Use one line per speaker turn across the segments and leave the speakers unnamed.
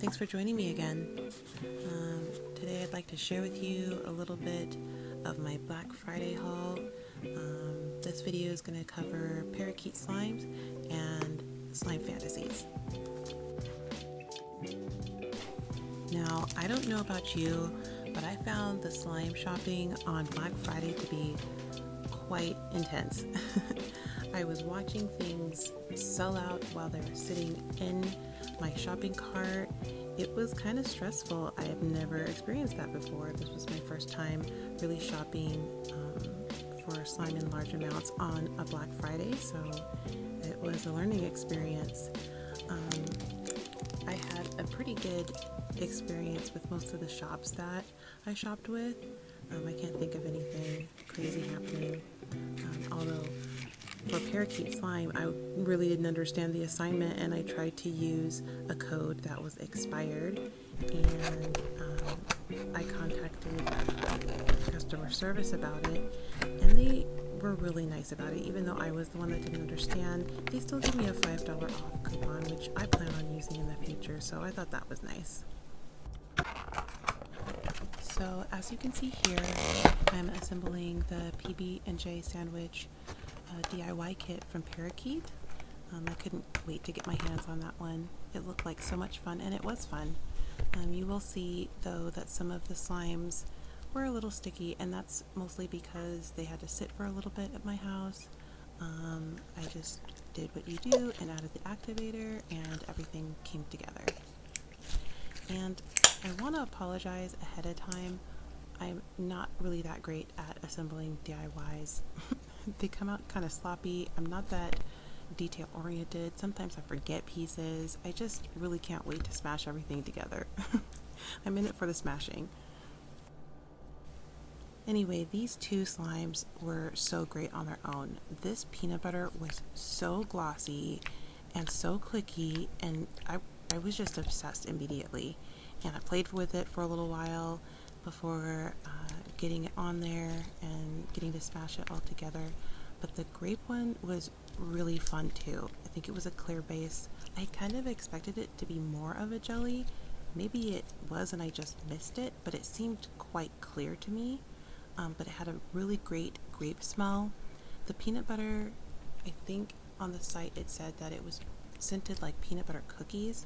thanks for joining me again. Today I'd like to share with you a little bit of my Black Friday haul. This video is going to cover parakeet slimes and slime fantasies. Now, I don't know about you, but I found the slime shopping on Black Friday to be quite intense. I was watching things sell out while they were sitting in my shopping cart. It was kind of stressful. I have never experienced that before. This was my first time really shopping for slime in large amounts on a Black Friday, so it was a learning experience. I had a pretty good experience with most of the shops that I shopped with. I can't think of anything crazy happening, although for parakeet slime, I really didn't understand the assignment, and I tried to use a code that was expired, and I contacted customer service about it, and they were really nice about it. Even though I was the one that didn't understand, they still gave me a $5 off coupon, which I plan on using in the future, so I thought that was nice. So as you can see here, I'm assembling the PB&J sandwich DIY kit from Parakeet. I couldn't wait to get my hands on that one. It looked like so much fun, and it was fun. You will see though that some of the slimes were a little sticky, and that's mostly because they had to sit for a little bit at my house. I just did what you do and added the activator, and everything came together. And I want to apologize ahead of time. I'm not really that great at assembling DIYs. They come out kind of sloppy. I'm not that detail oriented. Sometimes I forget pieces. I just really can't wait to smash everything together. I'm in it for the smashing. Anyway, these two slimes were so great on their own. This peanut butter was so glossy and so clicky, and I was just obsessed immediately. And I played with it for a little while before getting it on there and getting to smash it all together. But the grape one was really fun too. I think it was a clear base. I kind of expected it to be more of a jelly. Maybe it was and I just missed it, but it seemed quite clear to me. But it had a really great grape smell. The peanut butter, I think on the site it said that it was scented like peanut butter cookies.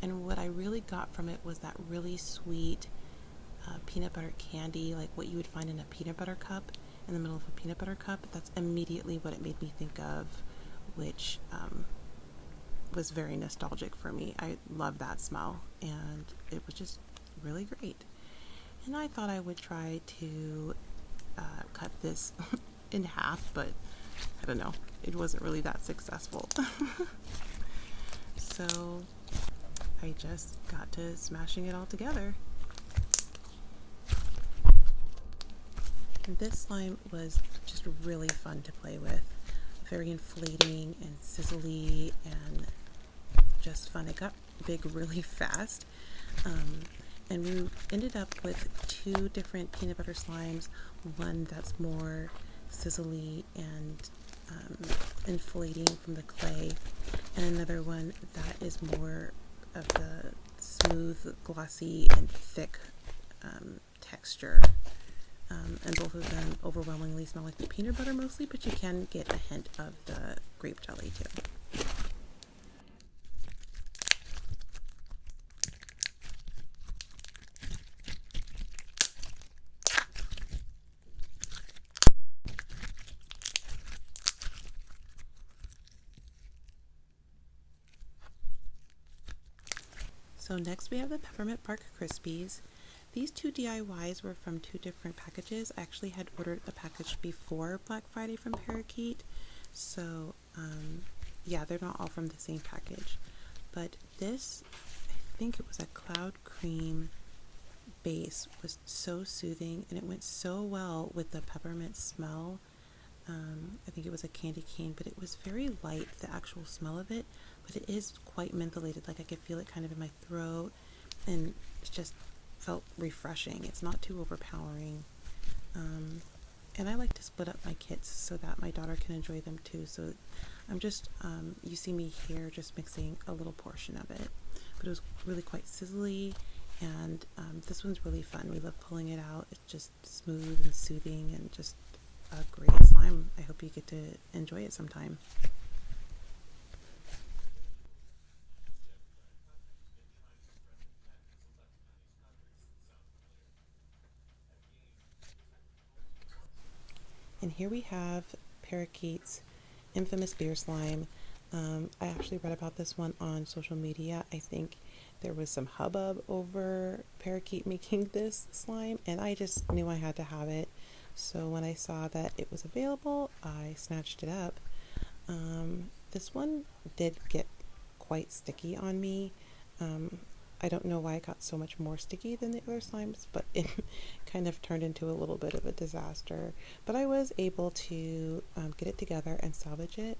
And what I really got from it was that really sweet peanut butter candy, like what you would find in a peanut butter cup, in the middle of a peanut butter cup. That's immediately what it made me think of, which was very nostalgic for me. I love that smell, and it was just really great. And I thought I would try to cut this in half, but I don't know, it wasn't really that successful. So I just got to smashing it all together. And this slime was just really fun to play with. Very inflating and sizzly and just fun. It got big really fast. And we ended up with two different peanut butter slimes. One that's more sizzly and inflating from the clay, and another one that is more of the smooth, glossy, and thick texture. And both of them overwhelmingly smell like the peanut butter mostly, but you can get a hint of the grape jelly too. So next we have the peppermint bark crispies. These two DIYs were from two different packages. I actually had ordered a package before Black Friday from Parakeet, so yeah, they're not all from the same package. But this, I think it was a cloud cream base, was so soothing, and it went so well with the peppermint smell. I think it was a candy cane, but it was very light, the actual smell of it, but it is quite mentholated. Like I could feel it kind of in my throat, and it just felt refreshing. It's not too overpowering. And I like to split up my kits so that my daughter can enjoy them too. So I'm just, you see me here just mixing a little portion of it. but it was really quite sizzly. And this one's really fun. We love pulling it out. It's just smooth and soothing and just a great slime. I hope you get to enjoy it sometime. And here we have Parakeet's infamous beer slime. I actually read about this one on social media. I think there was some hubbub over Parakeet making this slime, and I just knew I had to have it. So when I saw that it was available, I snatched it up. This one did get quite sticky on me. I don't know why it got so much more sticky than the other slimes, but it kind of turned into a little bit of a disaster. But I was able to get it together and salvage it.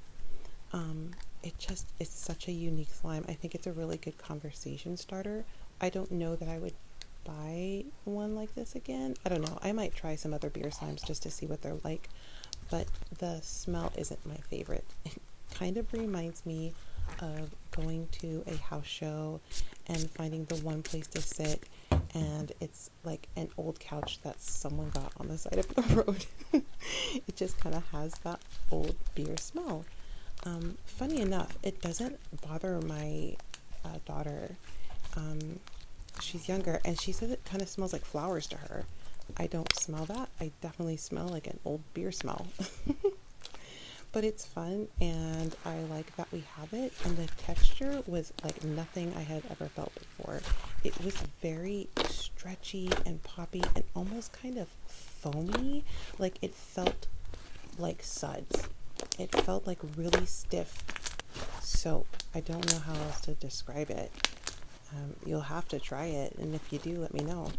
It's such a unique slime. I think it's a really good conversation starter. I don't know that I would buy one like this again. I don't know. I might try some other beer slimes just to see what they're like, but the smell isn't my favorite. It kind of reminds me of going to a house show and finding the one place to sit, and it's like an old couch that someone got on the side of the road. It just kind of has that old beer smell. Funny enough, it doesn't bother my daughter. She's younger, and she says it kind of smells like flowers to her. I don't smell that. I definitely smell like an old beer smell. But it's fun, and I like that we have it, and the texture was like nothing I had ever felt before. It was very stretchy and poppy and almost kind of foamy. Like it felt like suds. It felt like really stiff soap. I don't know how else to describe it. You'll have to try it, and if you do, let me know.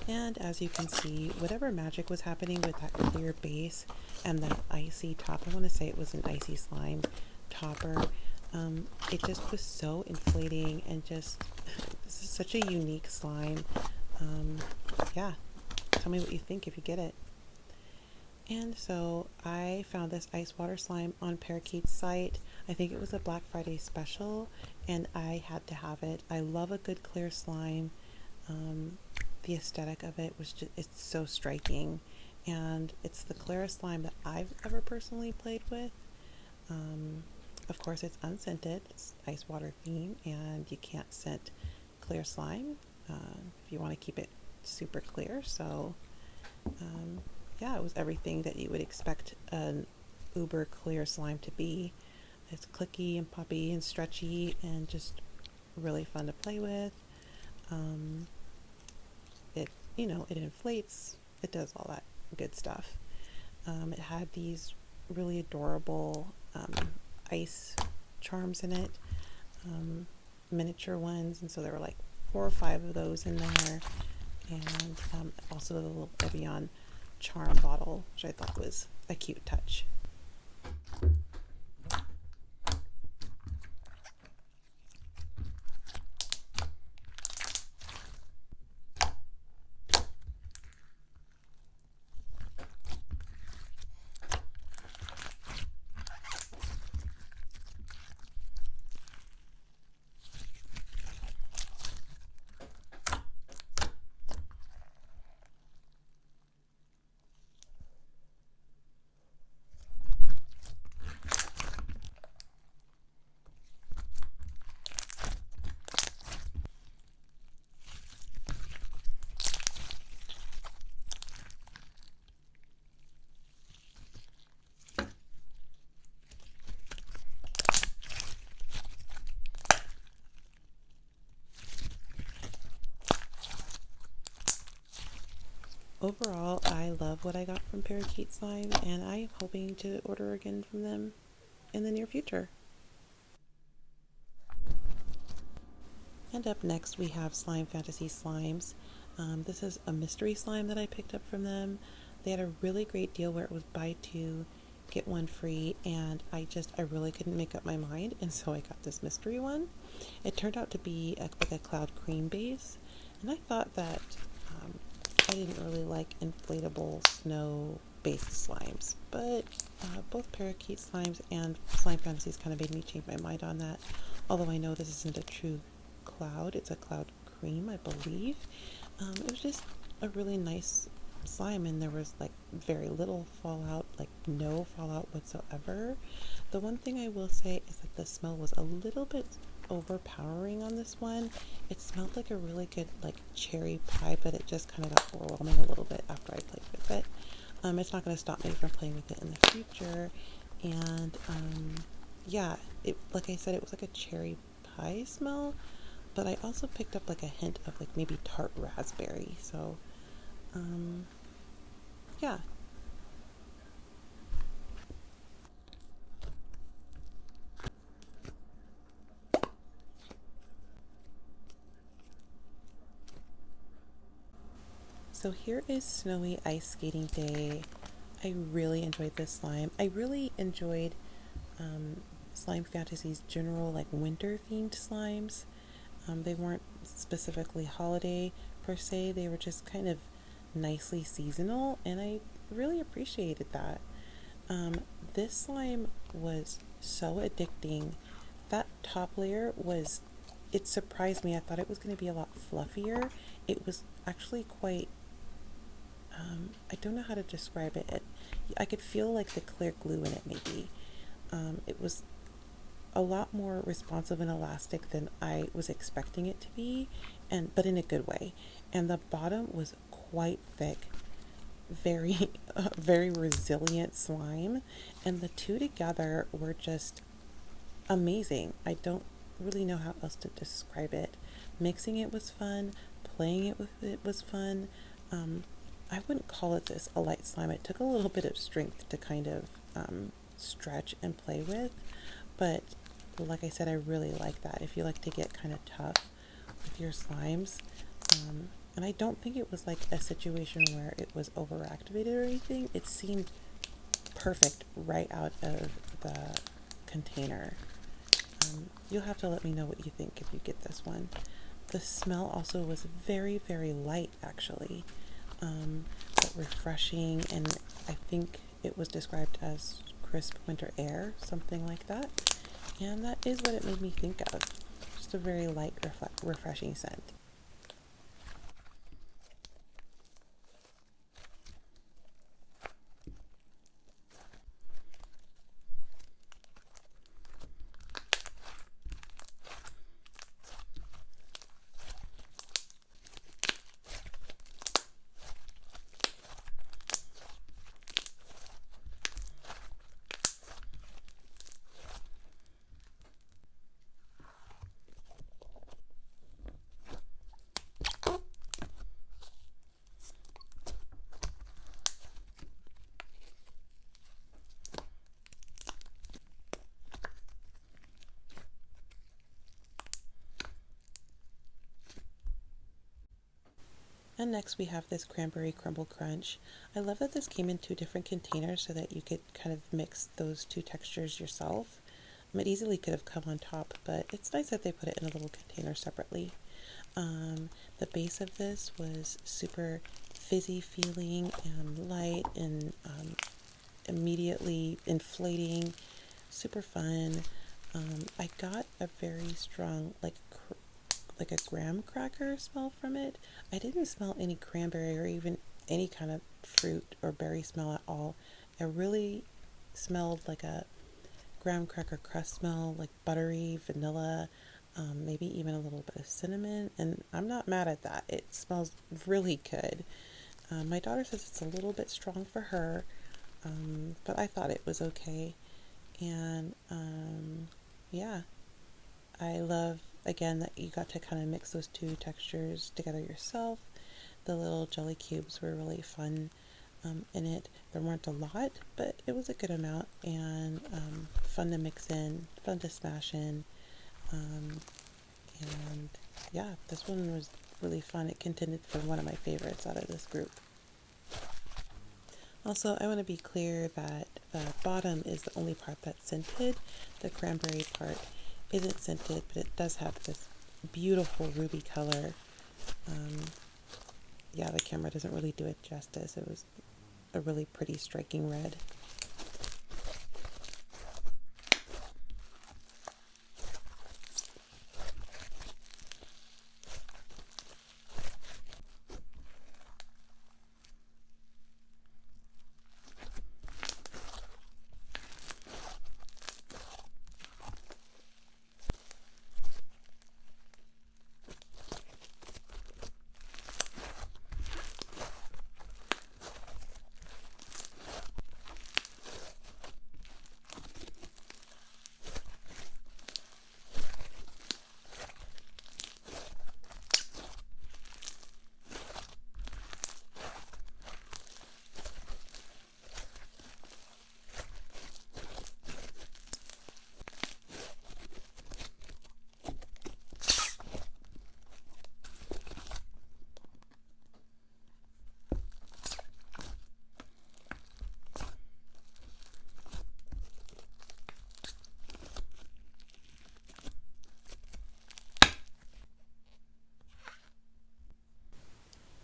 And as you can see, whatever magic was happening with that clear base and that icy top, I want to say it was an icy slime topper, it just was so inflating and just, this is such a unique slime. Yeah, tell me what you think if you get it. And so I found this ice water slime on Parakeet's site. I think it was a Black Friday special, and I had to have it. I love a good clear slime. The aesthetic of it was just, it's so striking, and it's the clearest slime that I've ever personally played with. Of course, it's unscented, it's ice water theme, and you can't scent clear slime if you want to keep it super clear. So yeah, it was everything that you would expect an uber clear slime to be. It's clicky and poppy and stretchy and just really fun to play with. It inflates, it does all that good stuff. It had these really adorable ice charms in it, miniature ones, and so there were like 4 or 5 of those in there, and also the little Evian charm bottle, which I thought was a cute touch. Overall, I love what I got from Parakeet Slime, and I'm hoping to order again from them in the near future. And up next, we have Slime Fantasy Slimes. This is a mystery slime that I picked up from them. They had a really great deal where it was buy two get one free, and I really couldn't make up my mind, and so I got this mystery one. It turned out to be like a cloud cream base, and I thought that I didn't really like inflatable snow based slimes, but both parakeet slimes and slime fantasies kind of made me change my mind on that. Although I know this isn't a true cloud, it's a cloud cream, I believe. It was just a really nice slime, and there was like very little fallout, like no fallout whatsoever. The one thing I will say is that the smell was a little bit overpowering on this one. It smelled like a really good like cherry pie, but it just kind of got overwhelming a little bit after I played with it. It's not going to stop me from playing with it in the future. And yeah, it, like I said, it was like a cherry pie smell, but I also picked up like a hint of like maybe tart raspberry. So yeah. So here is Snowy Ice Skating Day. I really enjoyed this slime. I really enjoyed Slime Fantasy's general like winter themed slimes. They weren't specifically holiday per se, they were just kind of nicely seasonal, and I really appreciated that. This slime was so addicting. That top layer was, it surprised me. I thought it was going to be a lot fluffier. It was actually quite, I don't know how to describe it. I could feel like the clear glue in it maybe. It was a lot more responsive and elastic than I was expecting it to be, but in a good way. And the bottom was quite thick, very very resilient slime, and the two together were just amazing. I don't really know how else to describe it. Mixing it was fun, playing it with it was fun. I wouldn't call it this a light slime. It took a little bit of strength to kind of stretch and play with, but like I said, I really like that. If you like to get kind of tough with your slimes, and I don't think it was like a situation where it was overactivated or anything. It seemed perfect right out of the container. You'll have to let me know what you think if you get this one. The smell also was very, very light actually, but refreshing, and I think it was described as crisp winter air, something like that. And that is what it made me think of. Just a very light, refreshing scent. And next we have this cranberry crumble crunch. I love that this came in two different containers so that you could kind of mix those two textures yourself. It easily could have come on top, but it's nice that they put it in a little container separately. The base of this was super fizzy feeling and light, and immediately inflating, super fun. I got a very strong like a graham cracker smell from it. I didn't smell any cranberry or even any kind of fruit or berry smell at all. It really smelled like a graham cracker crust smell, like buttery, vanilla, maybe even a little bit of cinnamon. And I'm not mad at that. It smells really good. My daughter says it's a little bit strong for her, but I thought it was okay. And yeah, I love again that you got to kind of mix those two textures together yourself. The little jelly cubes were really fun in it. There weren't a lot, but it was a good amount, and fun to mix in, fun to smash in. And yeah, this one was really fun. It contended for one of my favorites out of this group. Also, I want to be clear that the bottom is the only part that's scented. The cranberry part isn't scented, but it does have this beautiful ruby color. Yeah, the camera doesn't really do it justice. It was a really pretty striking red.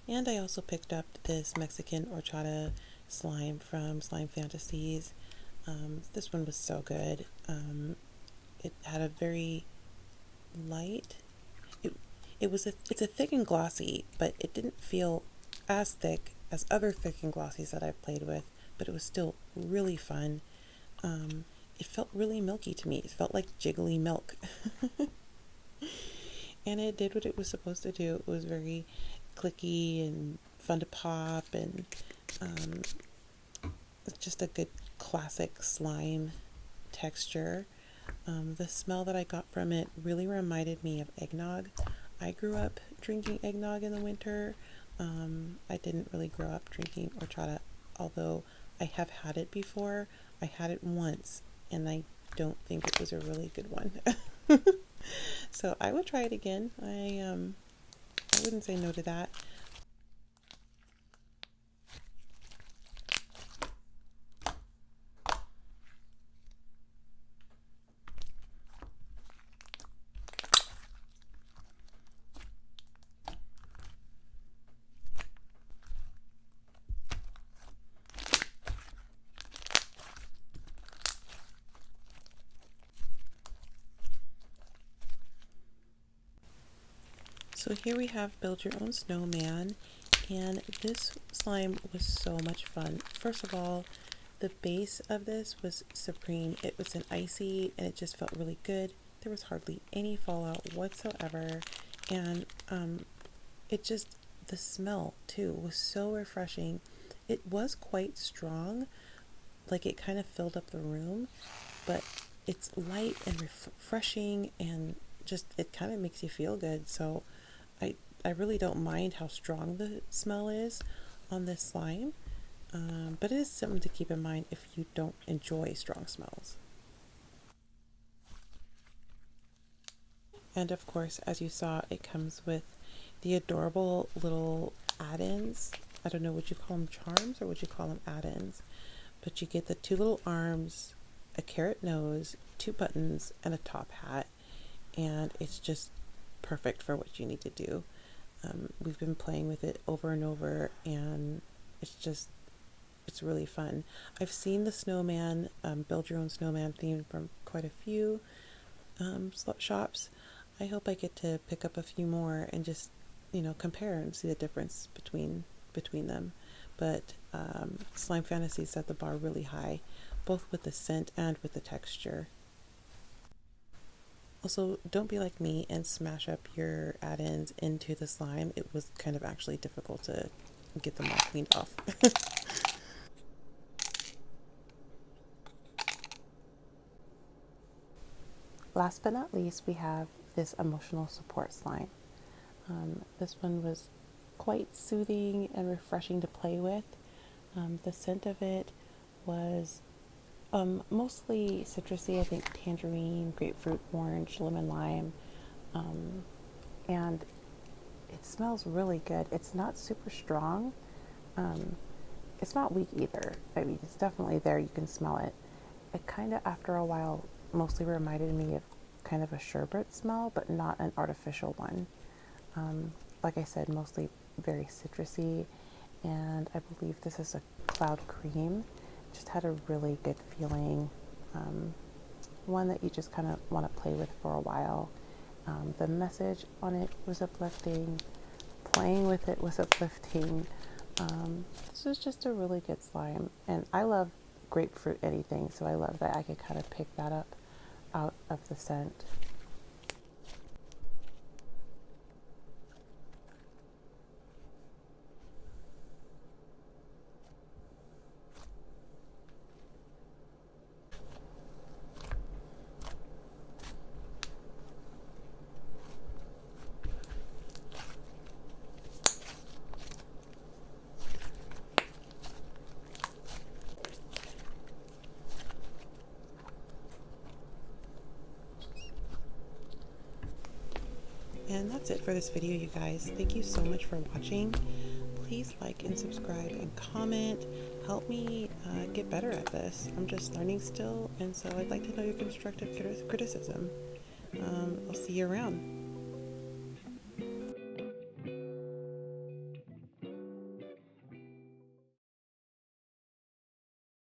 And I also picked up this Mexican horchata slime from Slime.fantasies. This one was so good. It had a very light. It, it's a thick and glossy, but it didn't feel as thick as other thick and glossies that I've played with. But it was still really fun. It felt really milky to me. It felt like jiggly milk. And it did what it was supposed to do. It was very clicky and fun to pop, and just a good classic slime texture. The smell that I got from it really reminded me of eggnog. I grew up drinking eggnog in the winter. I didn't really grow up drinking horchata, although I have had it before. I had it once, and I don't think it was a really good one. So I would try it again. I wouldn't say no to that. So here we have Build Your Own Snowman, and this slime was so much fun. First of all, the base of this was supreme. It was an icy, and it just felt really good. There was hardly any fallout whatsoever, and it just, the smell too was so refreshing. It was quite strong, like it kind of filled up the room, but it's light and refreshing, and just it kind of makes you feel good. So I really don't mind how strong the smell is on this slime, but it is something to keep in mind if you don't enjoy strong smells. And of course, as you saw, it comes with the adorable little add-ins. I don't know, would you call them charms or would you call them add-ins? But you get the two little arms, a carrot nose, two buttons, and a top hat. And it's just perfect for what you need to do. We've been playing with it over and over, and it's really fun. I've seen the snowman, build your own snowman theme from quite a few shops. I hope I get to pick up a few more and just, compare and see the difference between them. But Slime Fantasy set the bar really high, both with the scent and with the texture. Also, don't be like me and smash up your add-ins into the slime. It was kind of actually difficult to get them all cleaned off. Last but not least, we have this emotional support slime. This one was quite soothing and refreshing to play with. The scent of it was mostly citrusy, I think tangerine, grapefruit, orange, lemon, lime. And it smells really good. It's not super strong. Um, it's not weak either. I mean, it's definitely there. You can smell it. It kind of, after a while, mostly reminded me of kind of a sherbet smell, but not an artificial one. Like I said, mostly very citrusy, and I believe this is a cloud cream. Just had a really good feeling. One that you just kind of want to play with for a while. The message on it was uplifting. Playing with it was uplifting. This was just a really good slime, and I love grapefruit anything, so I love that I could kind of pick that up out of the scent. And that's it for this video, you guys. Thank you so much for watching. Please like and subscribe and comment. Help me get better at this. I'm just learning still, and so I'd like to know your constructive criticism. I'll see you around.